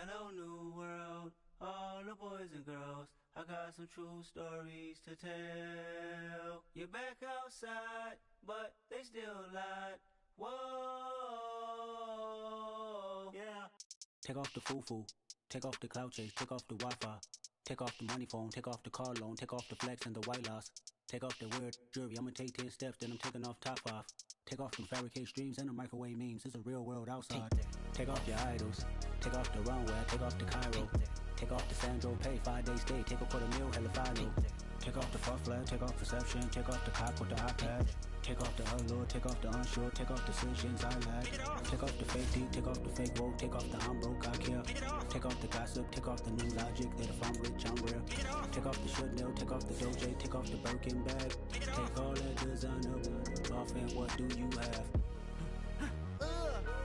Hello, new world, all the boys and girls. I got some true stories to tell. You're back outside, but they still lied. Whoa, yeah. Take off the foo-foo, take off the cloud chase, take off the Wi-Fi, take off the money phone, take off the car loan, take off the flex and the white loss. Take off the weird jewelry, I'ma take 10 steps, then I'm taking off top 5. Take off them fabricated streams and the microwave memes, it's a real world outside. Take off your idols, take off the runway, take off the Cairo. Take off the Sandro pay, 5-day stay, take a $250,000, hella final. Take off the fuck flag, take off perception, take off the cop with the iPad. Take off the allure, take off the unsure, take off decisions I lack. Take off the fake deep, take off the fake woke, take off the I'm broke, I care. Take off the gossip, take off the new logic that if I'm rich, I'm rare. Take off the should know, take off the Doja, take off the Birkin bag. Take all that designer off and what do you have?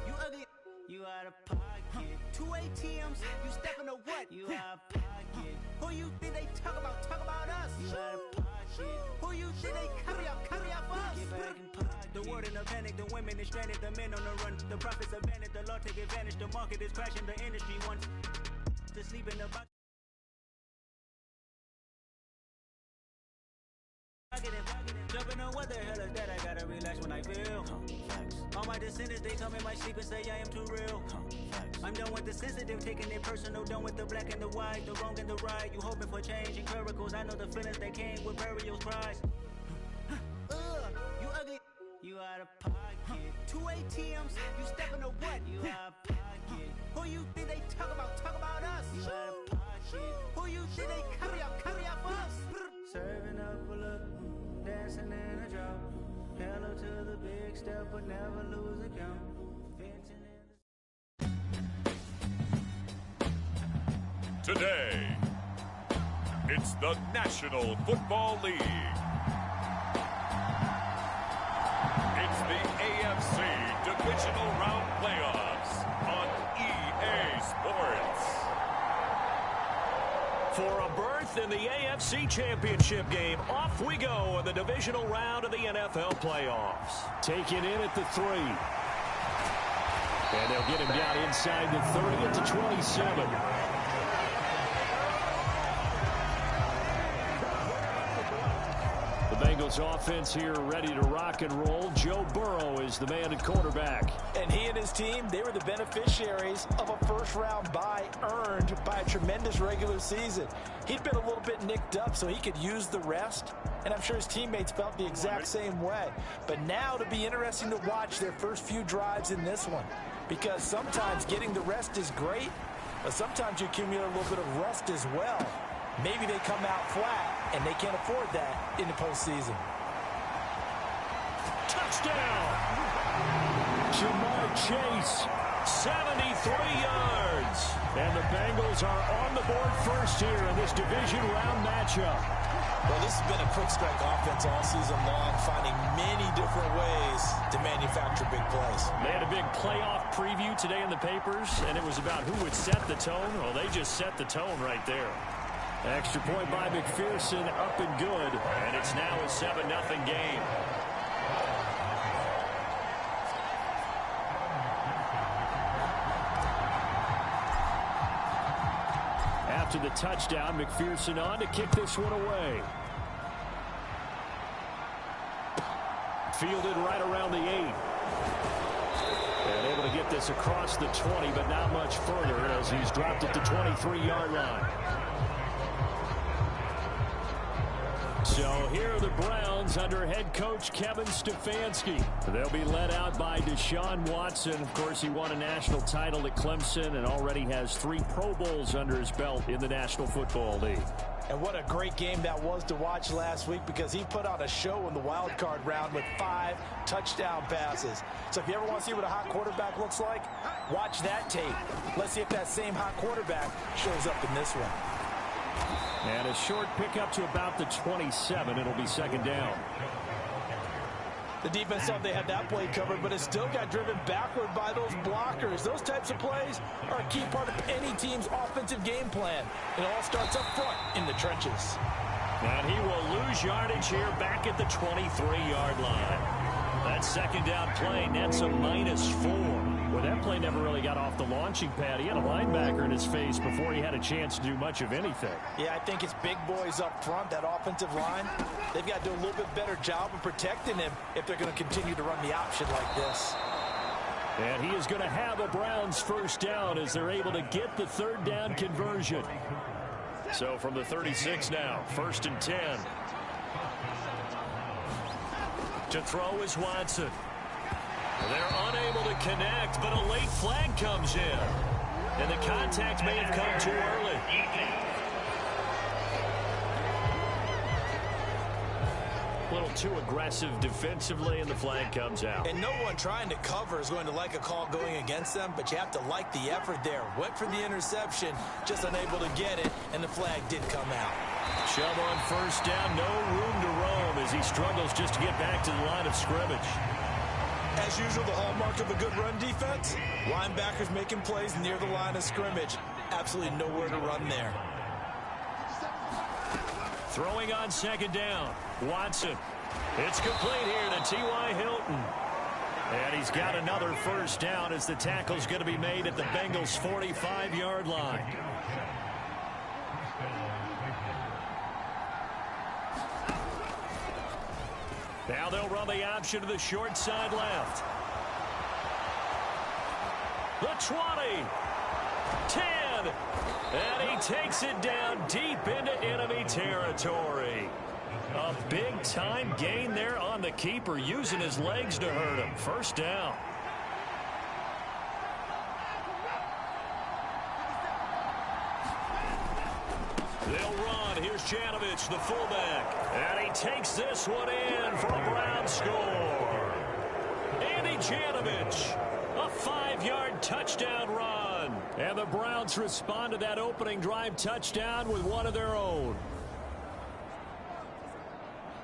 You ugly. You out of pocket. 2 ATMs, you stepping to what? You out of pocket. Who you think they talk about us? You out of pocket. Who you think they carry out for us? Get back in pocket. The world in a panic, the women is stranded, the men on the run. The profits abandoned, the law take advantage. The market is crashing, the industry wants to sleep in the box. Jumping on what the hell is that? I gotta relax when I feel. All my descendants, they come in my sleep and say I am too real. I'm done with the sensitive, taking it personal. Done with the black and the white, the wrong and the right. You hoping for change and miracles. I know the feelings that came with burial cries. You ugly. You out of pocket. 2 ATMs, you stepping to what? You out of pocket. Who you think they talk about us? You out of pocket. Who you think they carry out for us? Serving up a look, dancing in a drop. Hello to the big step, but never lose a count. Today, it's the National Football League. It's the AFC Divisional Round Playoffs on EA Sports. For a berth in the AFC Championship game, off we go in the divisional round of the NFL playoffs. Taken in at the 3. And they'll get him down inside the 30 at the 27. The Bengals offense here ready to rock and roll. Joe Burrow is the man at quarterback. And he and his team, they were the beneficiaries of a first-round bye earned by a tremendous regular season. He'd been a little bit nicked up so he could use the rest, and I'm sure his teammates felt the exact same way. But now it'll be interesting to watch their first few drives in this one, because sometimes getting the rest is great, but sometimes you accumulate a little bit of rust as well. Maybe they come out flat, and they can't afford that in the postseason. Touchdown! Jamar Chase, 73 yards. And the Bengals are on the board first here in this division round matchup. Well, this has been a quick strike offense all season long, finding many different ways to manufacture big plays. They had a big playoff preview today in the papers, and it was about who would set the tone. Well, they just set the tone right there. Extra point by McPherson, up and good, and it's now a 7-0 game. After the touchdown, McPherson on to kick this one away. Fielded right around the 8. And able to get this across the 20, but not much further as he's dropped at the 23-yard line. So here are the Browns under head coach Kevin Stefanski. They'll be led out by Deshaun Watson. Of course, he won a national title at Clemson and already has 3 Pro Bowls under his belt in the National Football League. And what a great game that was to watch last week, because he put on a show in the wild card round with 5 touchdown passes. So if you ever want to see what a hot quarterback looks like, watch that tape. Let's see if that same hot quarterback shows up in this one. And a short pickup to about the 27. It'll be second down. The defense thought they had that play covered, but it still got driven backward by those blockers. Those types of plays are a key part of any team's offensive game plan. It all starts up front in the trenches. And he will lose yardage here back at the 23-yard line. That second down play nets a -4. But that play never really got off the launching pad. He had a linebacker in his face before he had a chance to do much of anything. Yeah, I think it's big boys up front, that offensive line. They've got to do a little bit better job of protecting him if they're going to continue to run the option like this. And he is going to have a Browns first down as they're able to get the third down conversion. So from the 36 now, 1st and 10. To throw is Watson. They're unable to connect, but a late flag comes in. And the contact may have come too early. A little too aggressive defensively, and the flag comes out. And no one trying to cover is going to like a call going against them, but you have to like the effort there. Went for the interception, just unable to get it, and the flag did come out. Chubb on first down, no room to roam as he struggles just to get back to the line of scrimmage. As usual, the hallmark of a good run defense, linebackers making plays near the line of scrimmage. Absolutely nowhere to run there. Throwing on second down, Watson. It's complete here to T.Y. Hilton. And he's got another first down as the tackle's going to be made at the Bengals' 45-yard line. Now they'll run the option to the short side left. The 20. 10. And he takes it down deep into enemy territory. A big-time gain there on the keeper, using his legs to hurt him. First down. They'll run. Here's Janovich, the fullback. And he takes this one in for a Brown score. Andy Janovich, a 5-yard touchdown run. And the Browns respond to that opening drive touchdown with one of their own.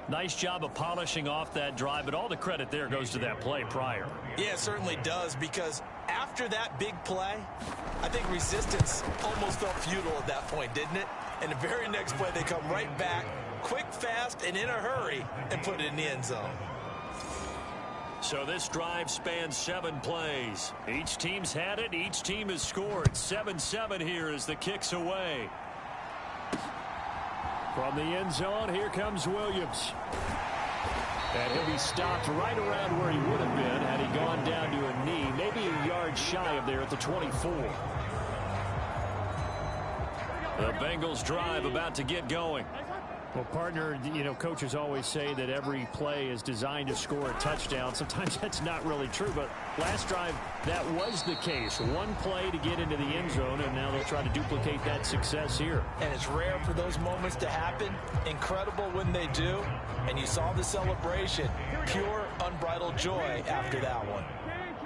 Nice job of polishing off that drive, but all the credit there goes to that play prior. Yeah, it certainly does, because after that big play, I think resistance almost felt futile at that point, didn't it? And the very next play, they come right back, quick, fast, and in a hurry, and put it in the end zone. So this drive spans 7 plays. Each team's had it. Each team has scored. 7-7 here as the kick's away. From the end zone, here comes Williams. And he'll be stopped right around where he would have been had he gone down to a knee, maybe a yard shy of there at the 24. The Bengals drive about to get going. Well, partner, you know, coaches always say that every play is designed to score a touchdown. Sometimes that's not really true, but last drive, that was the case. One play to get into the end zone, and now they'll try to duplicate that success here. And it's rare for those moments to happen. Incredible when they do. And you saw the celebration. Pure, unbridled joy after that one.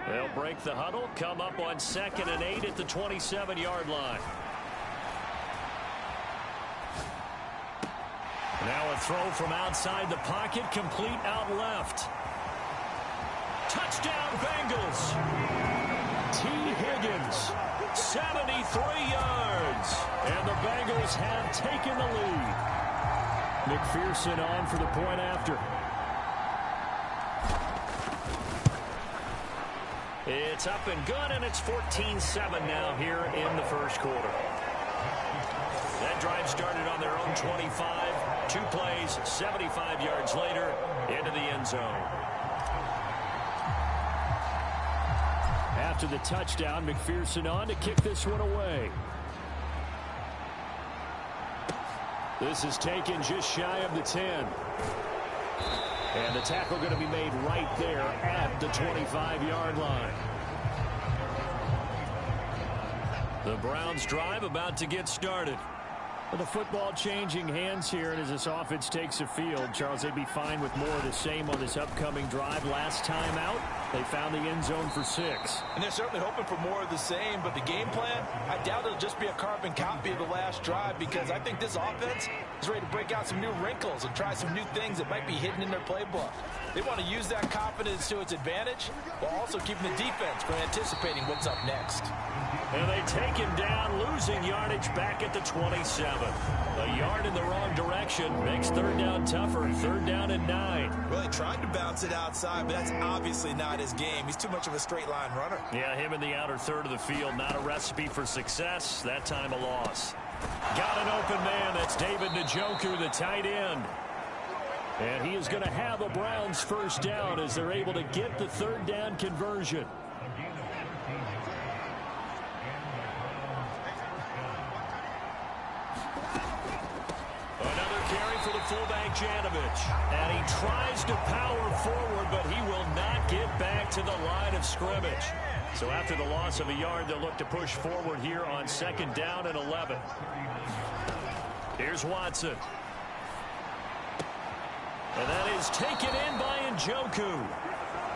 They'll break the huddle, come up on 2nd and 8 at the 27-yard line. Now a throw from outside the pocket, complete out left. Touchdown Bengals. T. Higgins, 73 yards. And the Bengals have taken the lead. McPherson on for the point after. It's up and good, and it's 14-7 now here in the first quarter. That drive started on their own 25. 2 plays, 75 yards later, into the end zone. After the touchdown, McPherson on to kick this one away. This is taken just shy of the 10. And the tackle going to be made right there at the 25-yard line. The Browns drive about to get started. Well, the football changing hands here, and as this offense takes the field, Charles, they'd be fine with more of the same on this upcoming drive. Last time out, they found the end zone for 6. And they're certainly hoping for more of the same, but the game plan, I doubt it'll just be a carbon carbon copy of the last drive because I think this offense is ready to break out some new wrinkles and try some new things that might be hidden in their playbook. They want to use that confidence to its advantage while also keeping the defense from anticipating what's up next. And they take him down, losing yardage back at the 27. A yard in the wrong direction makes third down tougher. Third down and 9. Well, he tried to bounce it outside, but that's obviously not his game. He's too much of a straight line runner. Yeah, him in the outer third of the field, not a recipe for success. That time a loss. Got an open man. That's David Njoku, the tight end. And he is going to have a Browns first down as they're able to get the third down conversion. Another carry for the fullback, Janovich. And he tries to power forward, but he will not get back to the line of scrimmage. So after the loss of a yard, they'll look to push forward here on second down and 11. Here's Watson. And that is taken in by Njoku.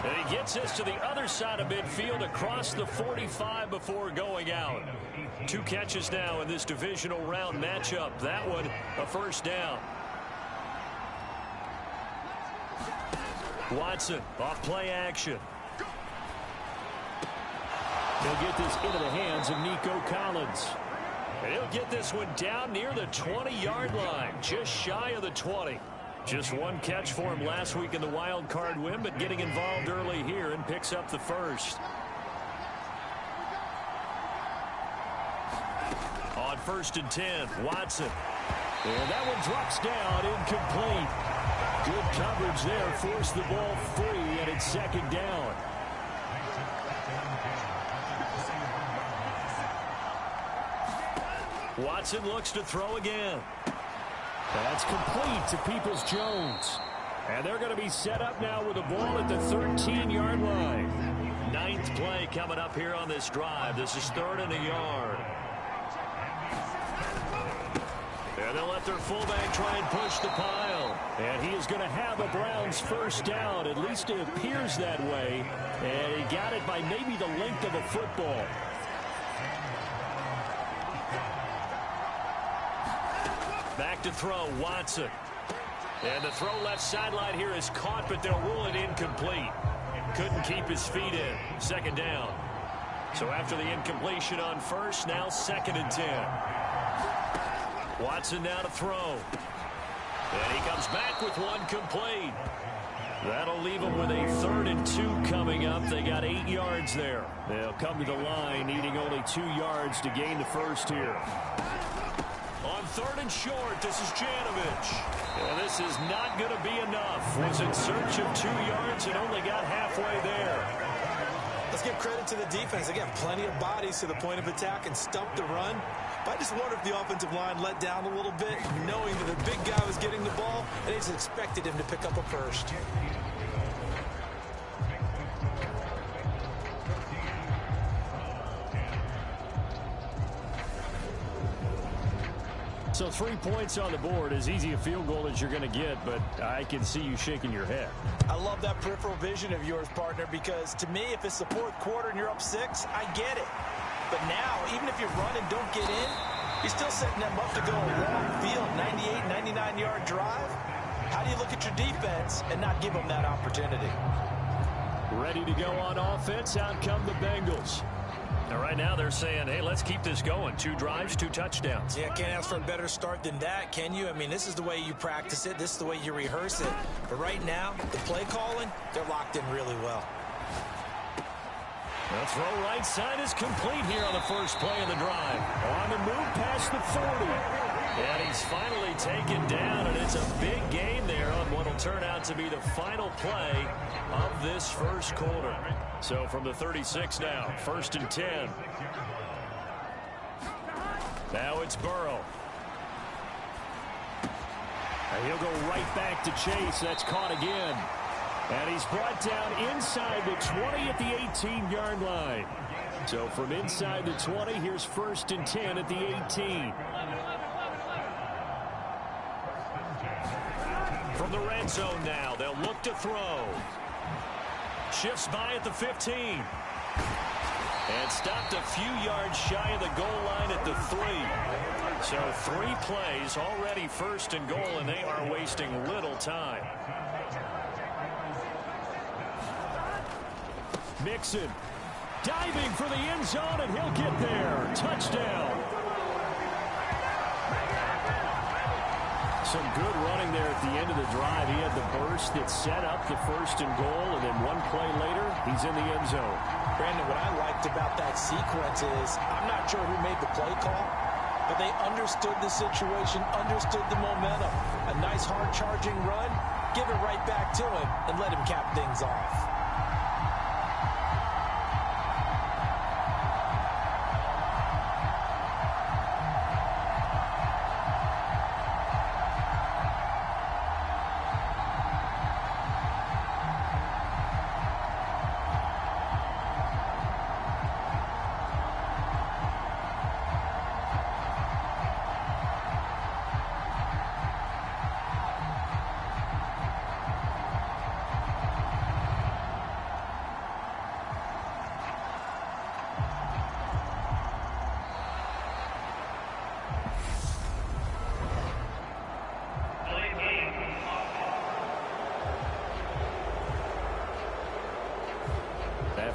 And he gets this to the other side of midfield across the 45 before going out. 2 catches now in this divisional round matchup. That one a first down. Watson off play action. He'll get this into the hands of Nico Collins. And he'll get this one down near the 20-yard line, just shy of the 20. Just one catch for him last week in the wild card win, but getting involved early here and picks up the first. On 1st and 10, Watson. And that one drops down, incomplete. Good coverage there, forced the ball free, and it's second down. Watson looks to throw again. That's complete to Peoples-Jones. And they're going to be set up now with a ball at the 13-yard line. 9th play coming up here on this drive. This is 3rd and a yard. And they'll let their fullback try and push the pile. And he is going to have a Browns first down. At least it appears that way. And he got it by maybe the length of a football. Back to throw, Watson. And the throw left sideline here is caught, but they'll rule it incomplete. Couldn't keep his feet in. Second down. So after the incompletion on first, now 2nd and 10. Watson now to throw. And he comes back with one complete. That'll leave them with a 3rd and 2 coming up. They got 8 yards there. They'll come to the line, needing only 2 yards to gain the first here. On 3rd and short, this is Janovich. And this is not going to be enough. Was in search of 2 yards and only got halfway there. Let's give credit to the defense. Again, plenty of bodies to the point of attack and stump the run. But I just wonder if the offensive line let down a little bit, knowing that the big guy was getting the ball, and they just expected him to pick up a first. So 3 points on the board, as easy a field goal as you're going to get, but I can see you shaking your head. I love that peripheral vision of yours, partner, because to me, if it's the 4th quarter and you're up 6, I get it. But now, even if you run and don't get in, you're still setting them up to go a long field, 98, 99-yard drive. How do you look at your defense and not give them that opportunity? Ready to go on offense, out come the Bengals. Now, right now they're saying, hey, let's keep this going. 2 drives, 2 touchdowns. Yeah, can't ask for a better start than that, can you? I mean, this is the way you practice it. This is the way you rehearse it. But right now, the play calling, they're locked in really well. The throw right side is complete here on the first play of the drive. On the move past the 40. And he's finally taken down, and it's a big gain there on what will turn out to be the final play of this first quarter. So from the 36 now, 1st and 10. Now it's Burrow. And he'll go right back to Chase. That's caught again. And he's brought down inside the 20 at the 18-yard line. So from inside the 20, here's 1st and 10 at the 18. From the red zone now, they'll look to throw. Shifts by at the 15. And stopped a few yards shy of the goal line at the 3. So 3 plays, already first and goal, and they are wasting little time. Mixon diving for the end zone, and he'll get there. Touchdown. Some good running there at the end of the drive. He had the burst that set up the first and goal, and then one play later, he's in the end zone. Brandon, what I liked about that sequence is I'm not sure who made the play call, but they understood the situation, understood the momentum. A nice hard-charging run, give it right back to him, and let him cap things off.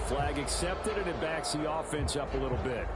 Flag accepted, and it backs the offense up a little bit.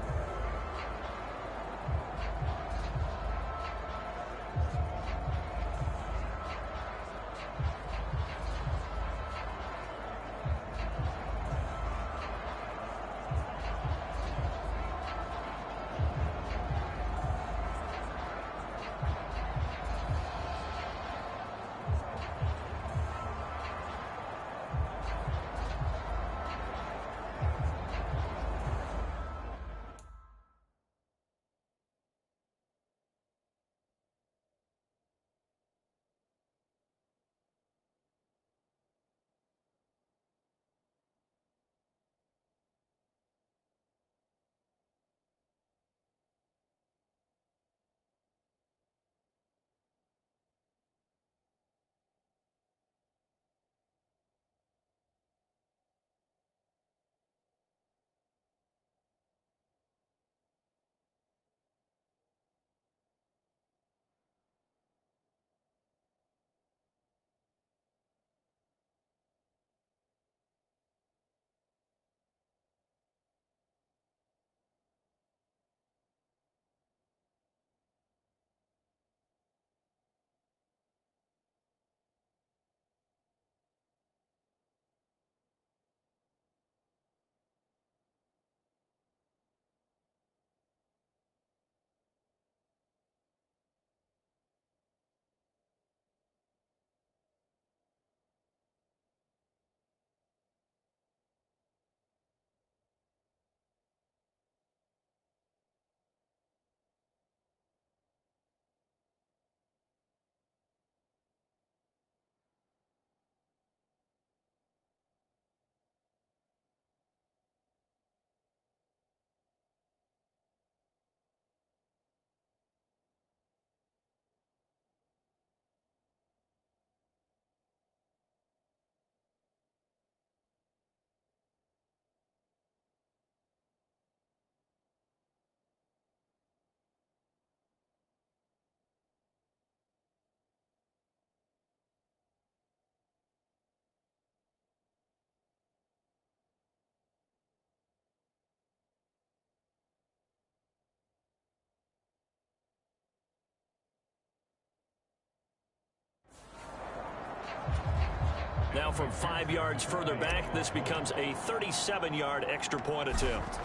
Now from 5 yards further back, this becomes a 37-yard extra point attempt.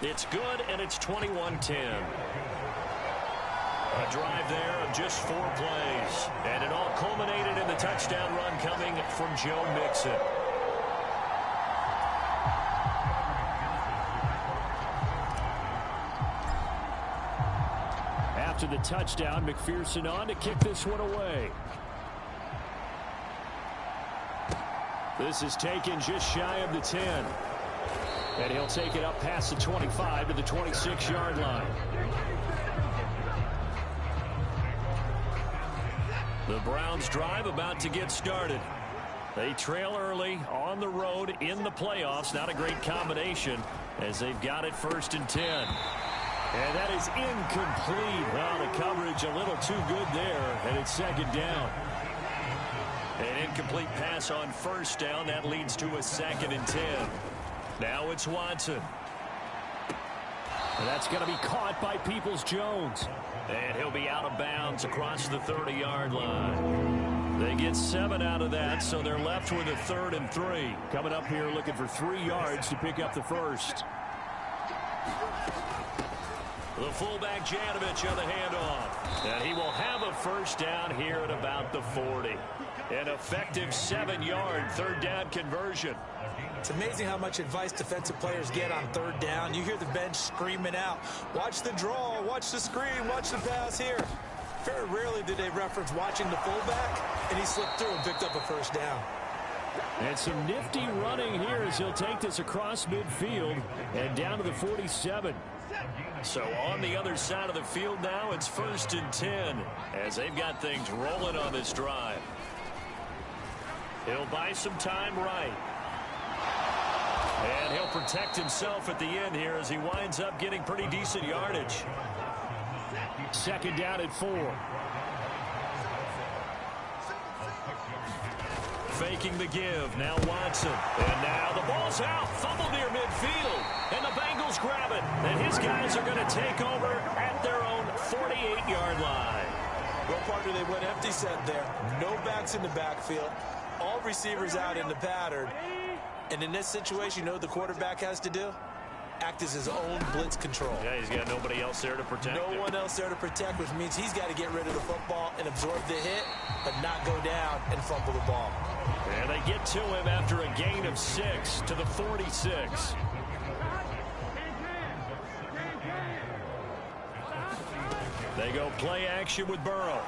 It's good, and it's 21-10. A drive there of just 4 plays. And it all culminated in the touchdown run coming from Joe Mixon. After the touchdown, McPherson on to kick this one away. This is taken just shy of the 10. And he'll take it up past the 25 to the 26-yard line. The Browns drive about to get started. They trail early on the road in the playoffs. Not a great combination as they've got it 1st and 10. And that is incomplete. Well, the coverage a little too good there, and it's 2nd down. An incomplete pass on 1st down. That leads to a 2nd and 10. Now it's Watson. And that's going to be caught by Peoples-Jones. And he'll be out of bounds across the 30-yard line. They get 7 out of that, so they're left with a 3rd and 3. Coming up here looking for 3 yards to pick up the first. The fullback Janovich on the handoff. And he will have a 1st down here at about the 40. An effective 7-yard 3rd down conversion. It's amazing how much advice defensive players get on 3rd down. You hear the bench screaming out, watch the draw, watch the screen, watch the pass here. Very rarely do they reference watching the fullback, and he slipped through and picked up a 1st down. And some nifty running here as he'll take this across midfield and down to the 47. So on the other side of the field now, it's 1st and 10 as they've got things rolling on this drive. He'll buy some time right. And he'll protect himself at the end here as he winds up getting pretty decent yardage. 2nd down at 4. Faking the give. Now Watson. And now the ball's out. Fumble near midfield. And the Bengals grab it. And his guys are going to take over at their own 48-yard line. Well, partner, they went empty set there. No backs in the backfield. All receivers out in the pattern. And in this situation, you know what the quarterback has to do? Act as his own blitz control. Yeah, he's got nobody else there to protect him. No one else there to protect, which means he's got to get rid of the football and absorb the hit, but not go down and fumble the ball. And they get to him after a gain of 6 to the 46. They go play action with Burrow.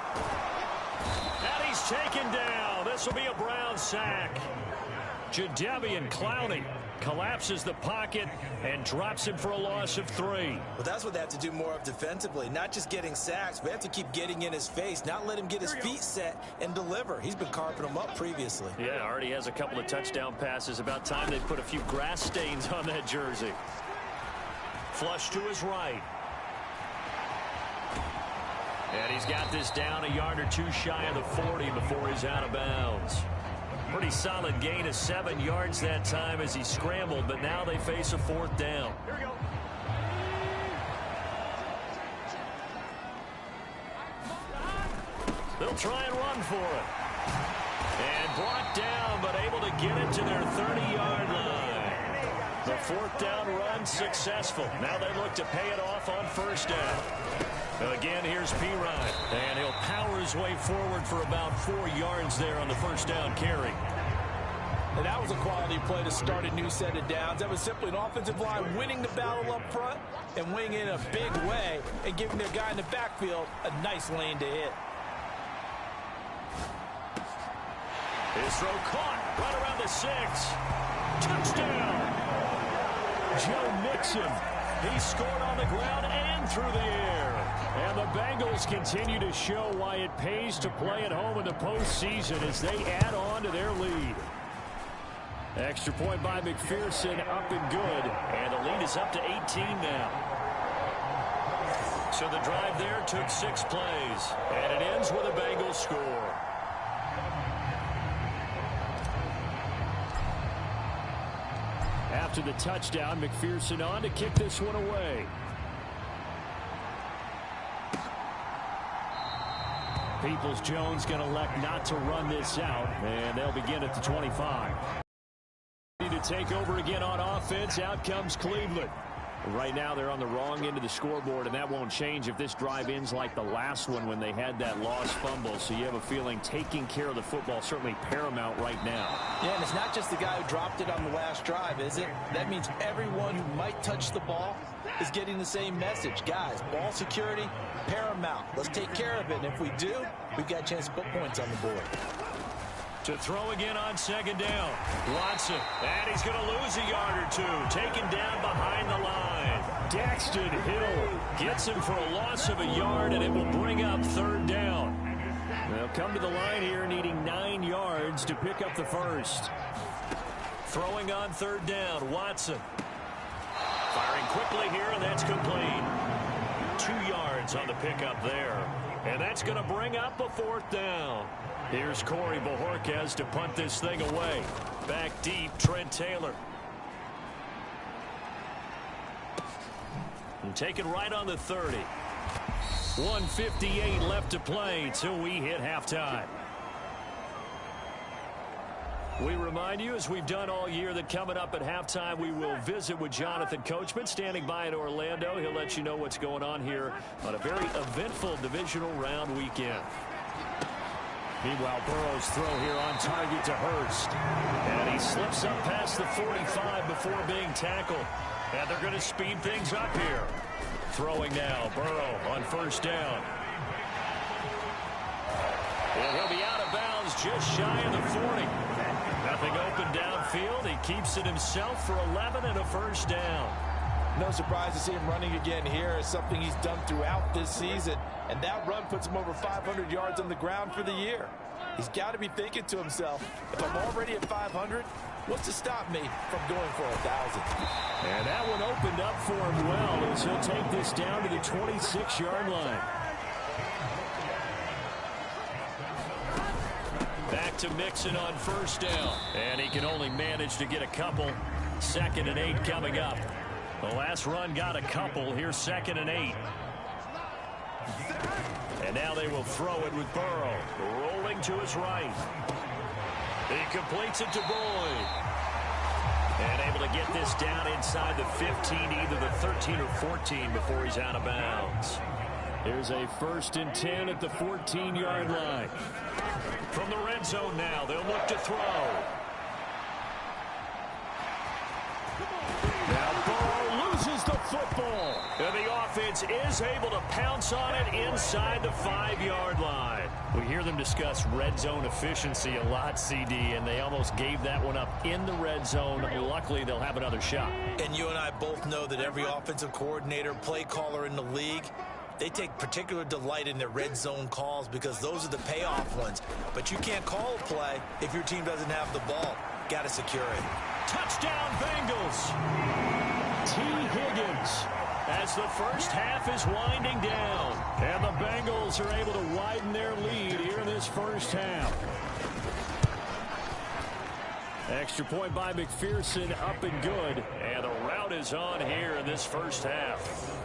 And he's taken down. This will be a Brown sack. Jadeveon Clowney collapses the pocket and drops him for a loss of 3. Well, that's what they have to do more of defensively, not just getting sacks. We have to keep getting in his face, not let him get his feet set and deliver. He's been carving them up previously. Yeah, already has a couple of touchdown passes. About time they put a few grass stains on that jersey. Flush to his right. And he's got this down a yard or two shy of the 40 before he's out of bounds. Pretty solid gain of 7 yards that time as he scrambled, but now they face a 4th down. Here we go. They'll try and run for it. And brought down, but able to get it to their 30-yard line. The 4th down run successful. Now they look to pay it off on 1st down. Again, here's P-Ryan. And he'll power his way forward for about 4 yards there on the 1st down carry. And that was a quality play to start a new set of downs. That was simply an offensive line winning the battle up front and winning in a big way and giving their guy in the backfield a nice lane to hit. His throw caught right around the 6. Touchdown! Joe Mixon. He scored on the ground and through the air. And the Bengals continue to show why it pays to play at home in the postseason as they add on to their lead. Extra point by McPherson, up and good. And the lead is up to 18 now. So the drive there took 6 plays. And it ends with a Bengals score. After the touchdown, McPherson on to kick this one away. Peoples-Jones going to elect not to run this out, and they'll begin at the 25. To take over again on offense, out comes Cleveland. Right now they're on the wrong end of the scoreboard, and that won't change if this drive ends like the last one when they had that lost fumble. So you have a feeling taking care of the football certainly paramount right now. Yeah, and it's not just the guy who dropped it on the last drive, is it? That means everyone who might touch the ball is getting the same message. Guys, ball security, paramount. Let's take care of it, and if we do, we've got a chance to put points on the board. To throw again on 2nd down. Watson, and he's going to lose a yard or two. Taken down behind the line. Daxton Hill gets him for a loss of a yard, and it will bring up 3rd down. They'll come to the line here needing 9 yards to pick up the first. Throwing on third down, Watson. Firing quickly here, and that's complete. 2 yards on the pickup there. And that's going to bring up a fourth down. Here's Corey Bojorquez to punt this thing away. Back deep, Trent Taylor. And taken right on the 30. 1:58 left to play till we hit halftime. We remind you, as we've done all year, that coming up at halftime, we will visit with Jonathan Coachman, standing by in Orlando. He'll let you know what's going on here on a very eventful divisional round weekend. Meanwhile, Burrow's throw here on target to Hurst. And he slips up past the 45 before being tackled. And they're going to speed things up here. Throwing now, Burrow on first down. And he'll be out of bounds just shy of the 40. Nothing open downfield. He keeps it himself for 11 and a first down. No surprise to see him running again here. It's something he's done throughout this season. And that run puts him over 500 yards on the ground for the year. He's got to be thinking to himself, if I'm already at 500, what's to stop me from going for 1,000? And that one opened up for him well as he'll take this down to the 26-yard line. Back to Mixon on first down. And he can only manage to get a couple. 2nd and 8 coming up. The last run got a couple. Here's 2nd and 8. And now they will throw it with Burrow. Rolling to his right. He completes it to Boyd. And able to get this down inside the 15, either the 13 or 14 before he's out of bounds. Here's a 1st and 10 at the 14-yard line. From the red zone now, they'll look to throw. Now Burrow loses the football. And the offense is able to pounce on it inside the 5-yard line. We hear them discuss red zone efficiency a lot, CD, and they almost gave that one up in the red zone. Luckily, they'll have another shot. And you and I both know that every offensive coordinator, play caller in the league, they take particular delight in their red zone calls because those are the payoff ones. But you can't call a play if your team doesn't have the ball. Got to secure it. Touchdown, Bengals. T. Higgins as the first half is winding down. And the Bengals are able to widen their lead here in this first half. Extra point by McPherson, up and good. And the route is on here in this first half.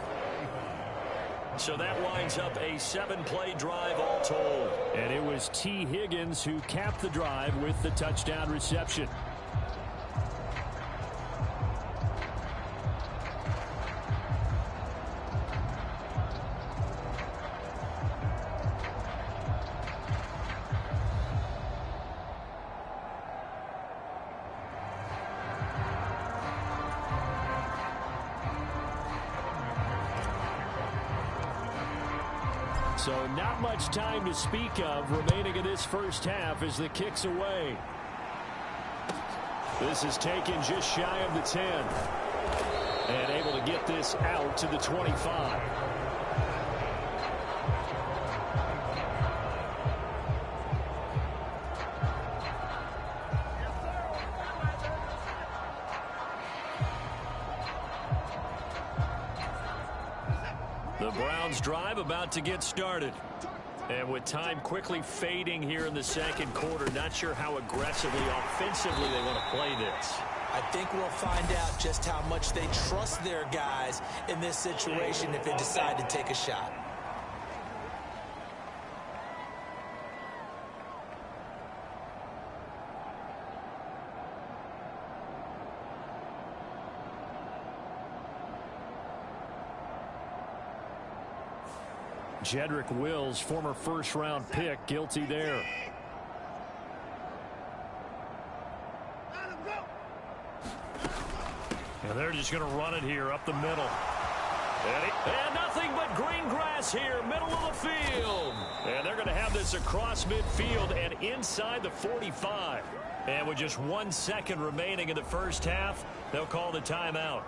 So that winds up a 7-play drive all told. And it was T. Higgins who capped the drive with the touchdown reception. So not much time to speak of remaining in this first half as the kick's away. This is taken just shy of the 10. And able to get this out to the 25. The Browns drive about to get started. And with time quickly fading here in the second quarter, not sure how aggressively, offensively they want to play this. I think we'll find out just how much they trust their guys in this situation if they decide to take a shot. Jedrick Wills, former first-round pick, guilty there. And they're just going to run it here up the middle. And nothing but green grass here, middle of the field. And they're going to have this across midfield and inside the 45. And with just 1 second remaining in the first half, they'll call the timeout.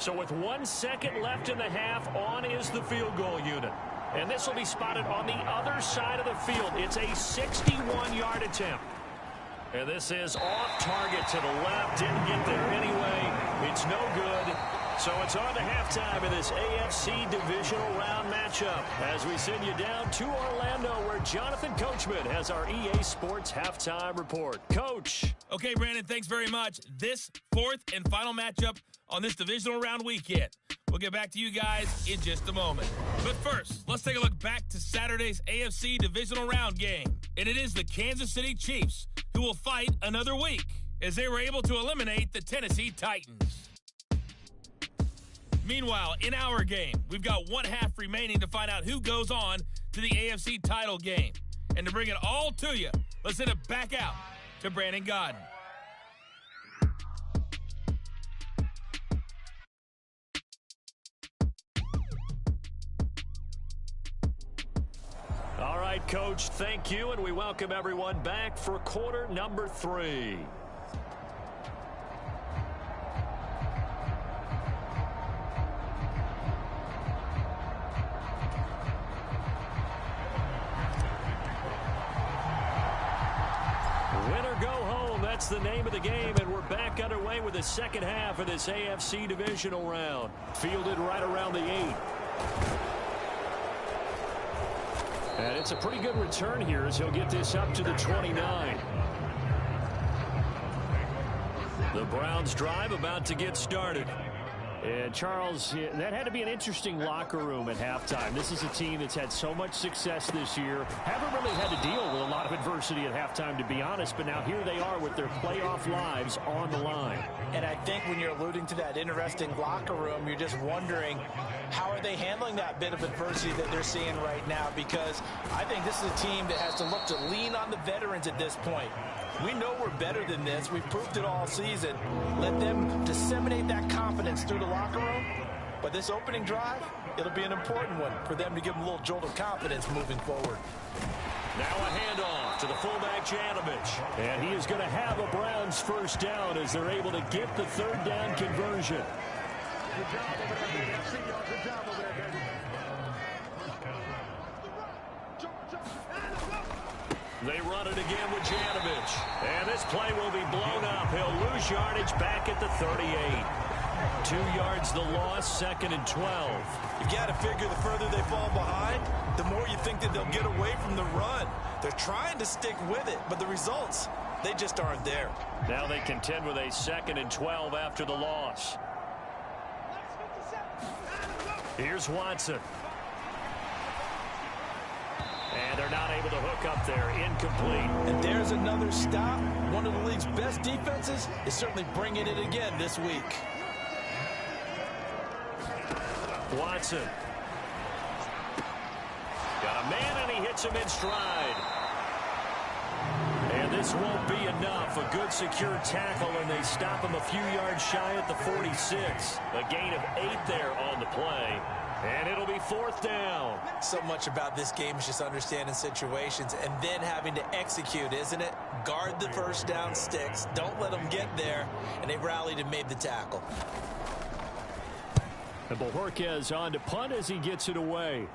So with 1 second left in the half, on is the field goal unit. And this will be spotted on the other side of the field. It's a 61-yard attempt. And this is off target to the left. Didn't get there anyway. It's no good. So it's on to halftime in this AFC divisional round matchup as we send you down to Orlando where Jonathan Coachman has our EA Sports halftime report. Coach. Okay, Brandon, thanks very much. This fourth and final matchup on this divisional round weekend. We'll get back to you guys in just a moment. But first, let's take a look back to Saturday's AFC divisional round game. And it is the Kansas City Chiefs who will fight another week as they were able to eliminate the Tennessee Titans. Meanwhile, in our game, we've got 1 half remaining to find out who goes on to the AFC title game. And to bring it all to you, let's send it back out to Brandon Godden. All right, Coach, thank you, and we welcome everyone back for quarter number 3. Win or go home, that's the name of the game, and we're back underway with the second half of this AFC divisional round. Fielded right around the 8. And it's a pretty good return here as he'll get this up to the 29. The Browns drive about to get started. And, Charles, that had to be an interesting locker room at halftime. This is a team that's had so much success this year. Haven't really had to deal with a lot of adversity at halftime, to be honest. But now here they are with their playoff lives on the line. And I think when you're alluding to that interesting locker room, you're just wondering how are they handling that bit of adversity that they're seeing right now? Because I think this is a team that has to look to lean on the veterans at this point. We know we're better than this. We've proved it all season. Let them disseminate that confidence through the locker room. But this opening drive, it'll be an important one for them to give them a little jolt of confidence moving forward. Now a handoff to the fullback, Janovich. And he is going to have a Browns first down as they're able to get the third down conversion. Good job over there, baby. I see y'all. Good job over there, baby. They run it again with Janovich. And this play will be blown up. He'll lose yardage back at the 38. 2 yards the loss, 2nd and 12. You've got to figure the further they fall behind, the more you think that they'll get away from the run. They're trying to stick with it, but the results, they just aren't there. Now they contend with a 2nd and 12 after the loss. Here's Watson. And they're not able to hook up there. Incomplete. And there's another stop. One of the league's best defenses is certainly bringing it again this week. Watson. Got a man, and he hits him in stride. And this won't be enough. A good secure tackle, and they stop him a few yards shy at the 46. A gain of 8 there on the play. And it'll be 4th down. So much about this game is just understanding situations and then having to execute, isn't it? Guard the first down sticks. Don't let them get there. And they rallied and made the tackle. And Bojorquez on to punt as he gets it away.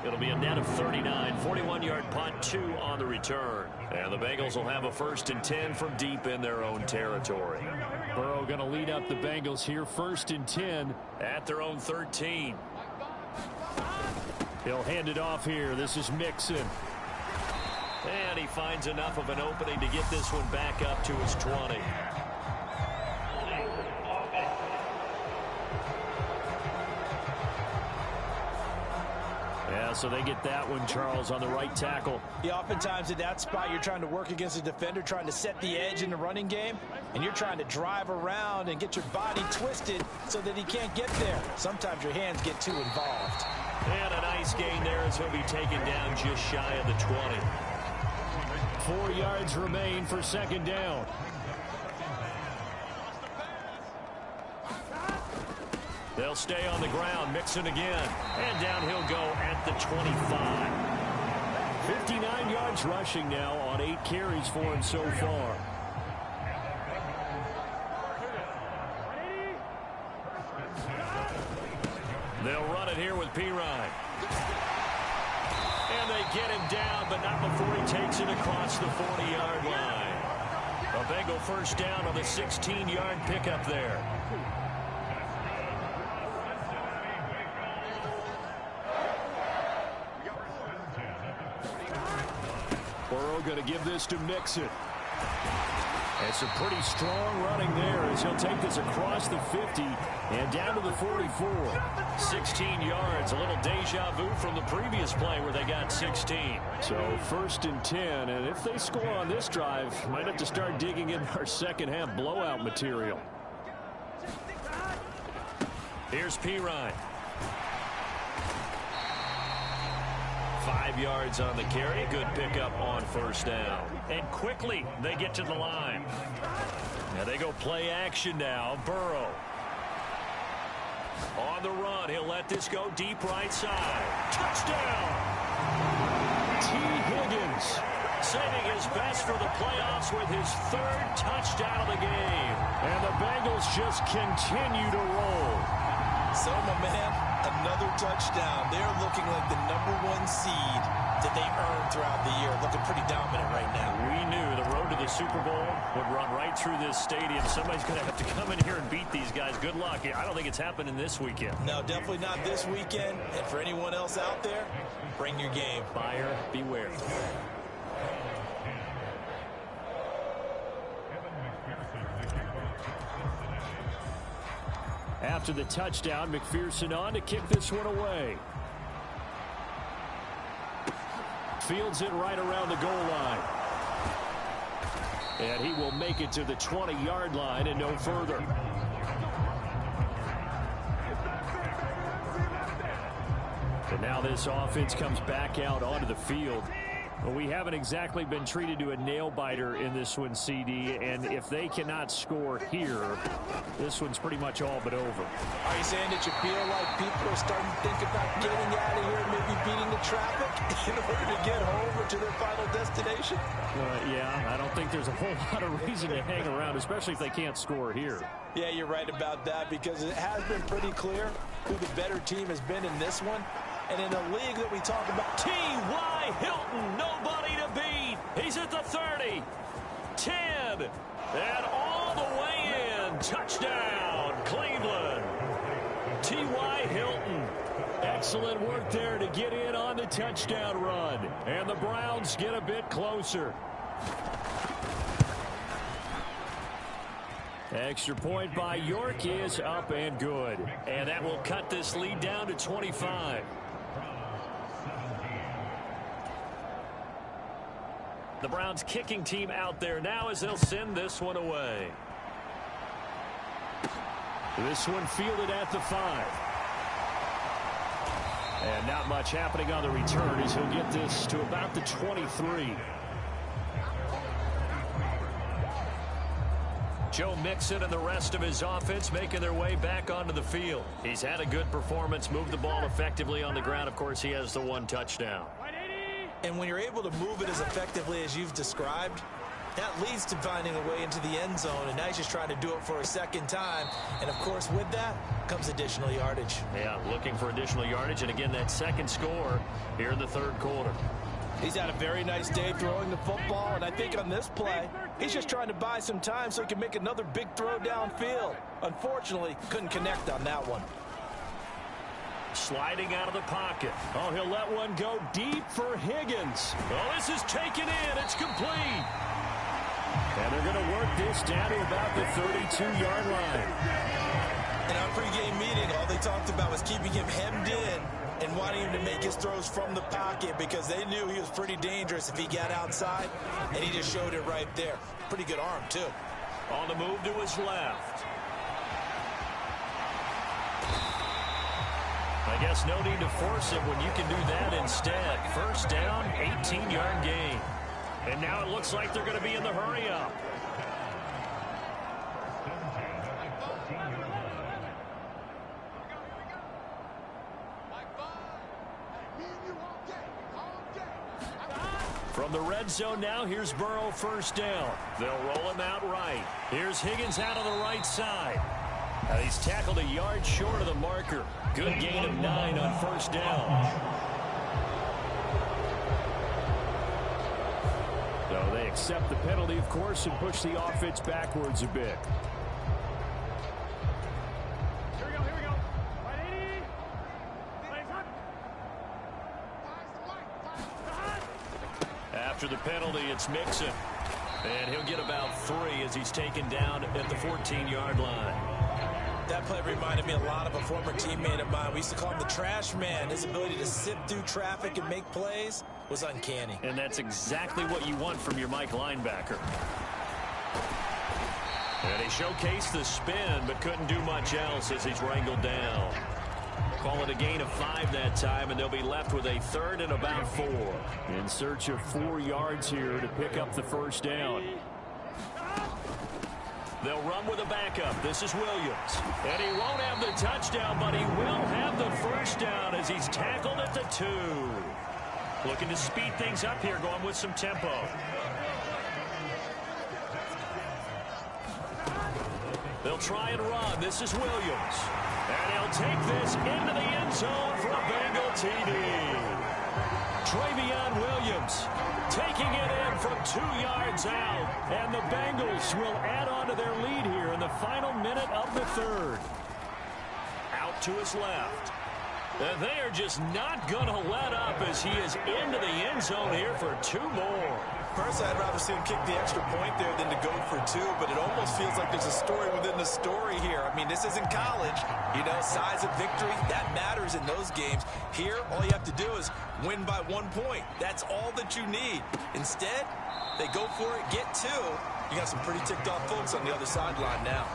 It'll be a net of 39. 41-yard punt, 2 on the return. And the Bengals will have a 1st and 10 from deep in their own territory. Burrow going to lead up the Bengals here, 1st and 10 at their own 13. He'll hand it off here. This is Mixon. And he finds enough of an opening to get this one back up to his 20. Yeah, so they get that one, Charles, on the right tackle. Yeah, oftentimes at that spot, you're trying to work against a defender, trying to set the edge in the running game, and you're trying to drive around and get your body twisted so that he can't get there. Sometimes your hands get too involved. And a nice gain there as he'll be taken down just shy of the 20. 4 yards remain for 2nd down. They'll stay on the ground. Mixon again. And down he'll go at the 25. 59 yards rushing now on 8 carries for him so far. They'll run it here with Pirine. And they get him down, but not before he takes it across the 40-yard line. A Bengal first down on the 16-yard pickup there. Burrow going to give this to Mixon. It's a pretty strong running there as he'll take this across the 50 and down to the 44. 16 yards, a little deja vu from the previous play where they got 16. So 1st and 10, and if they score on this drive, might have to start digging in our second half blowout material. Here's Pirine. 5 yards on the carry. Good pickup on first down. And quickly they get to the line. Now they go play action now. Burrow. On the run. He'll let this go deep right side. Touchdown. T. Higgins. Saving his best for the playoffs with his 3rd touchdown of the game. And the Bengals just continue to roll. So, my man, another touchdown. They're looking like the #1 seed that they earned throughout the year. Looking pretty dominant right now. We knew the road to the Super Bowl would run right through this stadium. Somebody's going to have to come in here and beat these guys. Good luck. I don't think it's happening this weekend. No, definitely not this weekend. And for anyone else out there, bring your game. Buyer beware. After the touchdown, McPherson on to kick this one away. Fields it right around the goal line. And he will make it to the 20-yard line and no further. And now this offense comes back out onto the field. Well, we haven't exactly been treated to a nail-biter in this one, CD, and if they cannot score here, this one's pretty much all but over. Are you saying that you feel like people are starting to think about getting out of here and maybe beating the traffic in order to get home or to their final destination? Yeah, I don't think there's a whole lot of reason to hang around, especially if they can't score here. Yeah, you're right about that because it has been pretty clear who the better team has been in this one. And in the league that we talk about, T.Y. Hilton, nobody to beat. He's at the 30, 10, and all the way in. Touchdown, Cleveland. T.Y. Hilton. Excellent work there to get in on the touchdown run. And the Browns get a bit closer. Extra point by York is up and good. And that will cut this lead down to 25. The Browns kicking team out there now as they'll send this one away. This one fielded at the 5. And not much happening on the return as he'll get this to about the 23. Joe Mixon and the rest of his offense making their way back onto the field. He's had a good performance, moved the ball effectively on the ground. Of course, he has the 1 touchdown. and when you're able to move it as effectively as you've described, that leads to finding a way into the end zone, and now he's just trying to do it for a second time. And, of course, with that comes additional yardage. Yeah, looking for additional yardage, and again, that second score here in the third quarter. He's had a very nice day throwing the football, and I think on this play, he's just trying to buy some time so he can make another big throw downfield. Unfortunately, couldn't connect on that one. Sliding out of the pocket. Oh, he'll let one go deep for Higgins. Oh, this is taken in. It's complete. And they're going to work this down to about the 32-yard line. In our pregame meeting, all they talked about was keeping him hemmed in and wanting him to make his throws from the pocket because they knew he was pretty dangerous if he got outside, and he just showed it right there. Pretty good arm, too. On the move to his left. I guess no need to force it when you can do that instead. First down, 18-yard gain. And now it looks like they're going to be in the hurry-up. From the red zone now, here's Burrow first down. They'll roll him out right. Here's Higgins out on the right side. He's tackled a yard short of the marker. Good gain of 9 on first down. So they accept the penalty, of course, and push the offense backwards a bit. Here we go. After the penalty, it's Mixon. And he'll get about 3 as he's taken down at the 14-yard line. That play reminded me a lot of a former teammate of mine. We used to call him the trash man. His ability to sift through traffic and make plays was uncanny. And that's exactly what you want from your Mike linebacker. And he showcased the spin, but couldn't do much else as he's wrangled down. Call it a gain of 5 that time, and they'll be left with a 3rd and about 4. In search of 4 yards here to pick up the first down. They'll run with a backup. This is Williams. And he won't have the touchdown, but he will have the first down as he's tackled at the 2. Looking to speed things up here, going with some tempo. They'll try and run. This is Williams. And he'll take this into the end zone for a Bengal TD. Travion Williams taking it in from 2 yards out. And the Bengals will add on to their lead here in the final minute of the 3rd. Out to his left. And they are just not going to let up as he is into the end zone here for 2 more. Personally, I'd rather see him kick the extra point there than to go for 2, but it almost feels like there's a story within the story here. I mean, this isn't college. You know, size of victory, that matters in those games. Here, all you have to do is win by 1 point. That's all that you need. Instead, they go for it, get 2. You got some pretty ticked off folks on the other sideline now.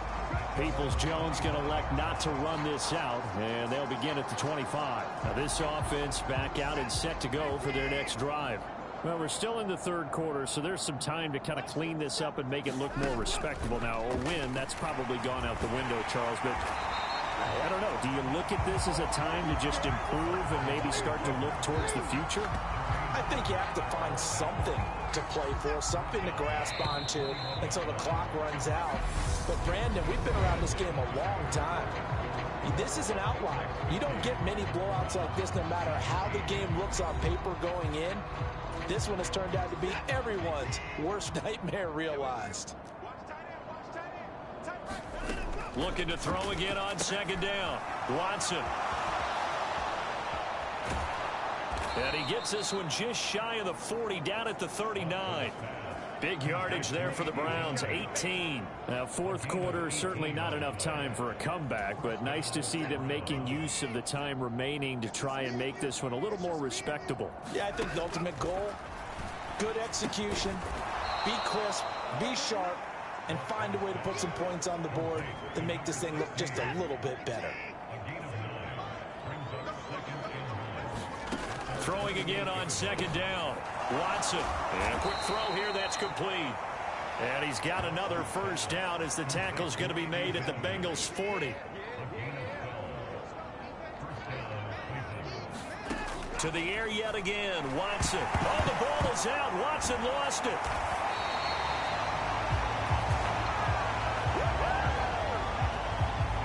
Peoples-Jones going to elect not to run this out, and they'll begin at the 25. Now this offense back out and set to go for their next drive. Well, we're still in the 3rd quarter, so there's some time to kind of clean this up and make it look more respectable now. A win, that's probably gone out the window, Charles, but I don't know. Do you look at this as a time to just improve and maybe start to look towards the future? I think you have to find something to play for, something to grasp onto until the clock runs out. But, Brandon, we've been around this game a long time. This is an outlier. You don't get many blowouts like this no matter how the game looks on paper going in. This one has turned out to be everyone's worst nightmare realized. Looking to throw again on 2nd down. Watson. And he gets this one just shy of the 40, down at the 39. Big yardage there for the Browns, 18. Now, 4th quarter, certainly not enough time for a comeback, but nice to see them making use of the time remaining to try and make this one a little more respectable. Yeah, I think the ultimate goal, good execution, be crisp, be sharp, and find a way to put some points on the board to make this thing look just a little bit better. Throwing again on 2nd down. Watson. And a quick throw here that's complete. And he's got another first down as the tackle's going to be made at the Bengals 40. To the air yet again. Watson. Oh, the ball is out. Watson lost it.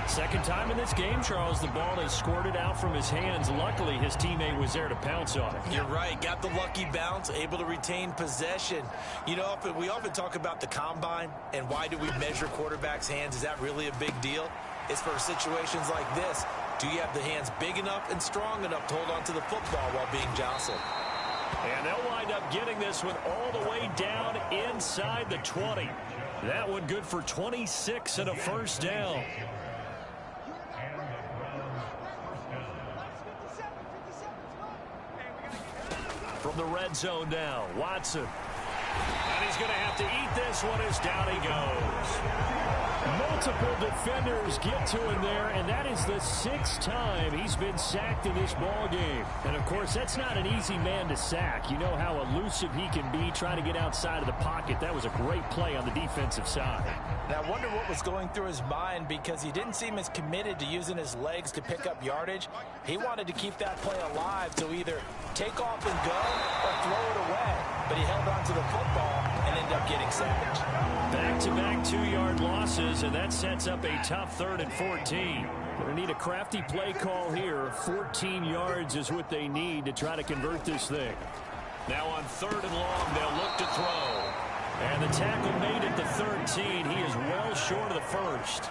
Second time in this game, Charles, the ball has squirted out from his hands. Luckily, his teammate was there to pounce on it. You're right. Got the lucky bounce, able to retain possession. You know, we often talk about the combine and why do we measure quarterbacks' hands. Is that really a big deal? It's for situations like this. Do you have the hands big enough and strong enough to hold on to the football while being jostled? And they'll wind up getting this one all the way down inside the 20. That one good for 26 and a first down. From the red zone now, Watson. And he's going to have to eat this one as down he goes. Multiple defenders get to him there, and that is the 6th time he's been sacked in this ball game. And, of course, that's not an easy man to sack. You know how elusive he can be trying to get outside of the pocket. That was a great play on the defensive side. Now, I wonder what was going through his mind because he didn't seem as committed to using his legs to pick up yardage. He wanted to keep that play alive to either take off and go or throw it away. But he held on to the football and then end up getting savaged. Back-to-back 2-yard losses, and that sets up a tough 3rd and 14. Going to need a crafty play call here. 14 yards is what they need to try to convert this thing. Now on 3rd and long, they'll look to throw. And the tackle made at the 13. He is well short of the first.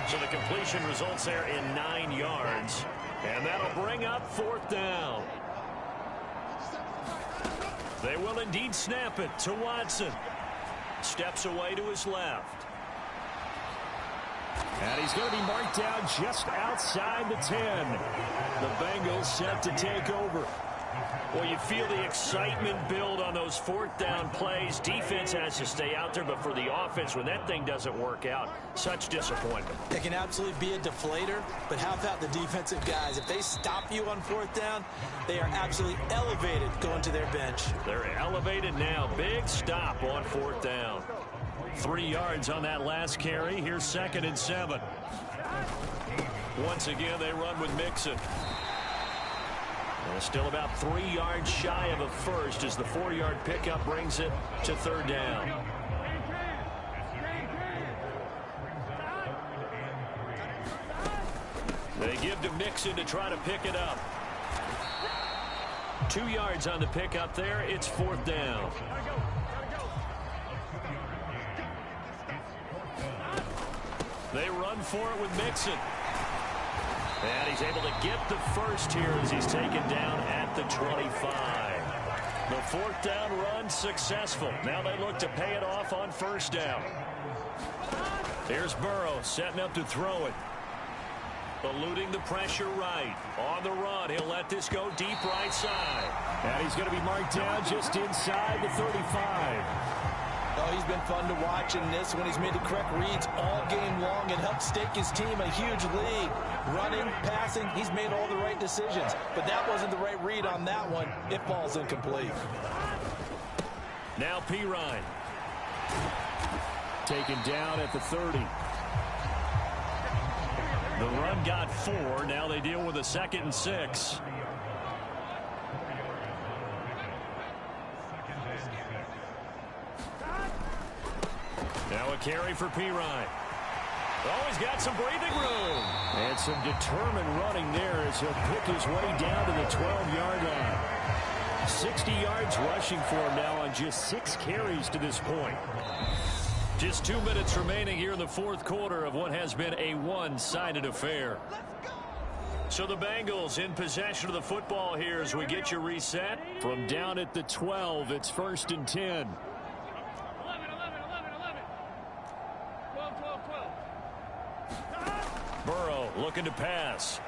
So the completion results there in 9 yards. And that'll bring up 4th down. They will indeed snap it to Watson. Steps away to his left. And he's going to be marked down just outside the 10. The Bengals set to take over. Well, you feel the excitement build on those 4th down plays. Defense has to stay out there, but for the offense, when that thing doesn't work out, such disappointment. It can absolutely be a deflator, but how about the defensive guys? If they stop you on 4th down, they are absolutely elevated going to their bench. They're elevated now. Big stop on 4th down. 3 yards on that last carry. Here's 2nd and 7. Once again, they run with Mixon. Still about 3 yards shy of a first as the 4-yard pickup brings it to 3rd down. They give to Mixon to try to pick it up. 2 yards on the pickup there. It's 4th down. They run for it with Mixon. And he's able to get the first here as he's taken down at the 25. The 4th down run successful. Now they look to pay it off on 1st down. Here's Burrow setting up to throw it. Eluding the pressure right. On the run, he'll let this go deep right side. And he's going to be marked down just inside the 35. Oh, he's been fun to watch in this one. He's made the correct reads all game long and helped stake his team a huge lead. Running, passing, he's made all the right decisions. But that wasn't the right read on that one. It falls incomplete. Now Pirine. Taken down at the 30. The run got 4. Now they deal with a 2nd and 6. Now a carry for Pirine. Oh, he's got some breathing room. And some determined running there as he'll pick his way down to the 12-yard line. 60 yards rushing for him now on just 6 carries to this point. Just 2 minutes remaining here in the 4th quarter of what has been a one-sided affair. So the Bengals in possession of the football here as we get you reset. From down at the 12, it's 1st and 10. Burrow looking to pass.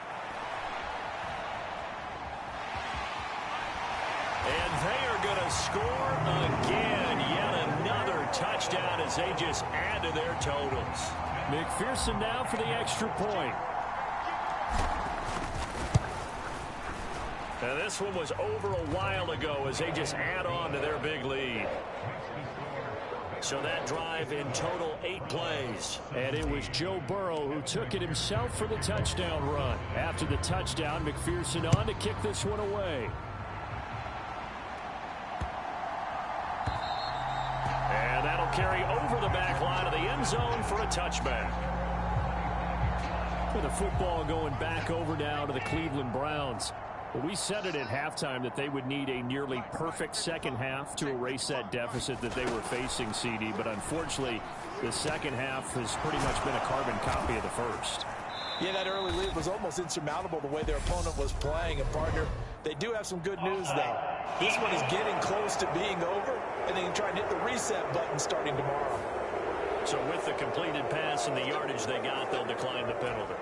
And they are going to score again. Yet another touchdown as they just add to their totals. McPherson now for the extra point. Now this one was over a while ago as they just add on to their big lead. So that drive in total 8 plays. And it was Joe Burrow who took it himself for the touchdown run. After the touchdown, McPherson on to kick this one away. And that'll carry over the back line of the end zone for a touchback. With the football going back over now to the Cleveland Browns. Well, we said it at halftime that they would need a nearly perfect second half to erase that deficit that they were facing, CD. But unfortunately, the second half has pretty much been a carbon copy of the first. Yeah, that early lead was almost insurmountable the way their opponent was playing. And, partner, they do have some good news, though. This one is getting close to being over, and they can try and hit the reset button starting tomorrow. So with the completed pass and the yardage they got, they'll decline the penalty.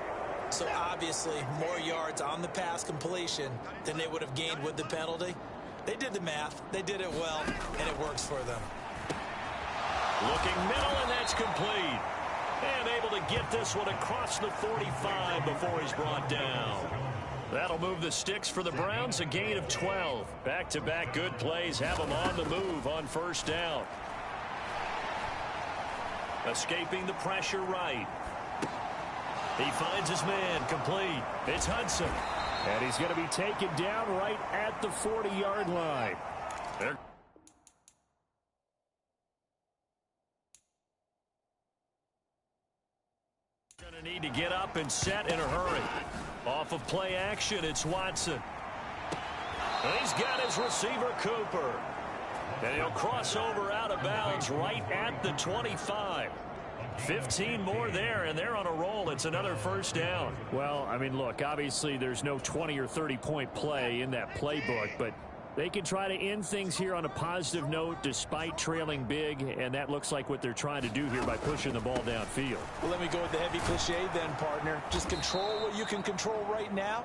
So obviously more yards on the pass completion than they would have gained with the penalty. They did the math. They did it well, and it works for them. Looking middle, and that's complete. And able to get this one across the 45 before he's brought down. That'll move the sticks for the Browns, a gain of 12. Back-to-back good plays have them on the move on 1st down. Escaping the pressure right. He finds his man, complete. It's Hudson. And he's going to be taken down right at the 40-yard line. Going to need to get up and set in a hurry. Off of play action, it's Watson. And he's got his receiver, Cooper. And he'll cross over out of bounds right at the 25. 15 more there, and they're on a roll. It's another first down. Well, I mean, look, obviously there's no 20 or 30-point play in that playbook, but they can try to end things here on a positive note despite trailing big, and that looks like what they're trying to do here by pushing the ball downfield. Well, let me go with the heavy cliche then, partner. Just control what you can control right now,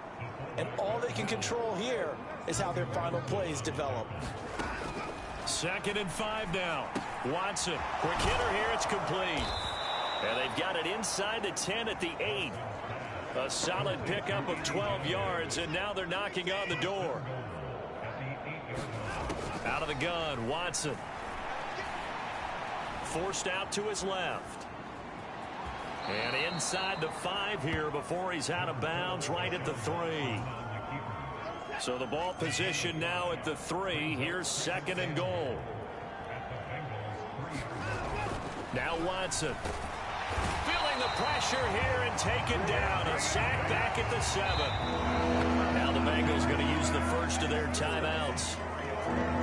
and all they can control here is how their final plays develop. 2nd and 5 now. Watson, quick hitter here, it's complete. And they've got it inside the 10 at the 8. A solid pickup of 12 yards, and now they're knocking on the door. Out of the gun, Watson. Forced out to his left. And inside the 5 here before he's out of bounds right at the 3. So the ball position now at the 3. Here's 2nd and goal. Now Watson. Feeling the pressure here and taken down. A sack back at the 7. Now the Bengals going to use the first of their timeouts.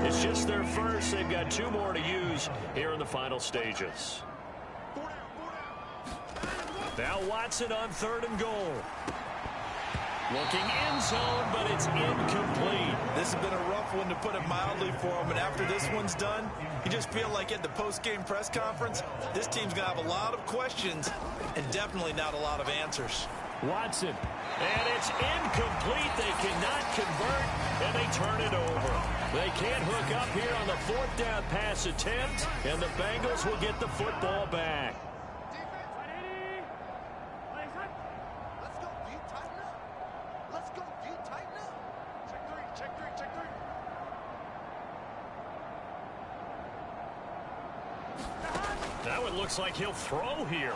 It's just their first. They've got 2 more to use here in the final stages. Now Watson on 3rd and goal. Looking end zone, but it's incomplete. This has been a rough one, to put it mildly, for him. And after this one's done, you just feel like at the post-game press conference, this team's going to have a lot of questions and definitely not a lot of answers. Watson. And it's incomplete. They cannot convert, and they turn it over. They can't hook up here on the 4th down pass attempt, and the Bengals will get the football back. Now it looks like he'll throw here.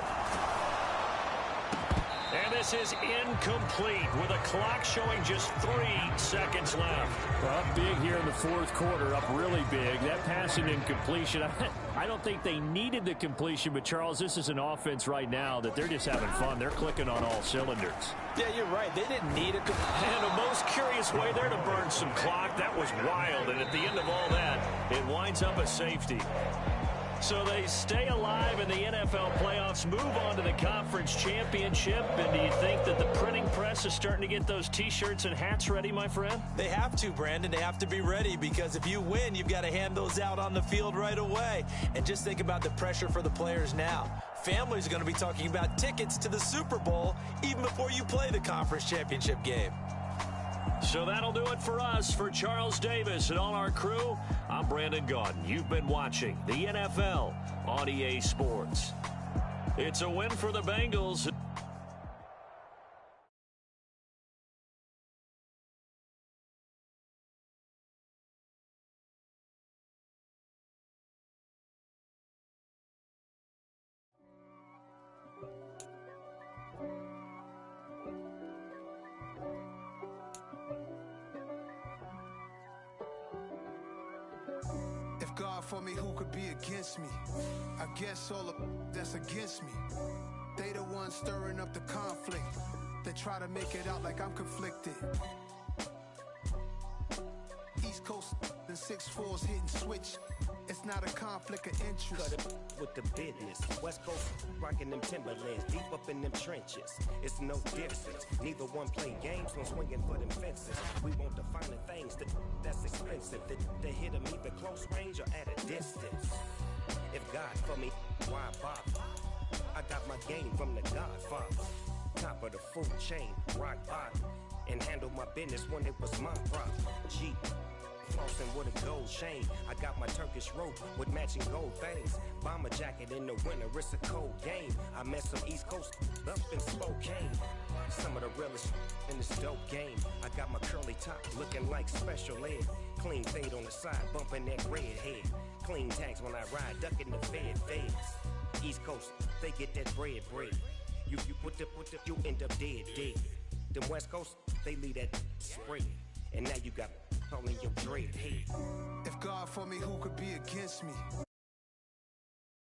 And this is incomplete with a clock showing just 3 seconds left. Well, up big here in the 4th quarter, up really big. That passing incompletion, I don't think they needed the completion, but Charles, this is an offense right now that they're just having fun. They're clicking on all cylinders. Yeah, you're right. They didn't need it. And a most curious way there to burn some clock. That was wild, and at the end of all that, it winds up a safety. So they stay alive in the NFL playoffs, move on to the conference championship. And do you think that the printing press is starting to get those T-shirts and hats ready, my friend? They have to, Brandon. They have to be ready, because if you win, you've got to hand those out on the field right away. And just think about the pressure for the players now. Families are going to be talking about tickets to the Super Bowl even before you play the conference championship game. So that'll do it for us. For Charles Davis and all our crew, I'm Brandon Gaudin. You've been watching the NFL on EA Sports. It's a win for the Bengals. God for me, who could be against me? I guess all of that's against me. They the ones stirring up the conflict. They try to make it out like I'm conflicted. East Coast and 6'4's hitting switch. It's not a conflict of interest. Cut it with the business. West Coast rocking them Timberlands, deep up in them trenches. It's no difference. Neither one play games, one swinging for them fences. We want the finer things that's expensive. That hit them either close range or at a distance. If God for me, why bother? I got my game from the Godfather. Top of the food chain, rock bottom. And handle my business when it was my problem. G. Flossing with a gold chain. I got my Turkish rope with matching gold things. Bomber jacket in the winter, it's a cold game. I met some East Coast up in Spokane. Some of the realest in this dope game. I got my curly top looking like special ed. Clean fade on the side, bumping that red head. Clean tags when I ride, ducking the feds. East Coast, they get that bread. You put the, you end up dead. Them West Coast, they leave that spread. And now you got all in your dread head. If God for me, who could be against me?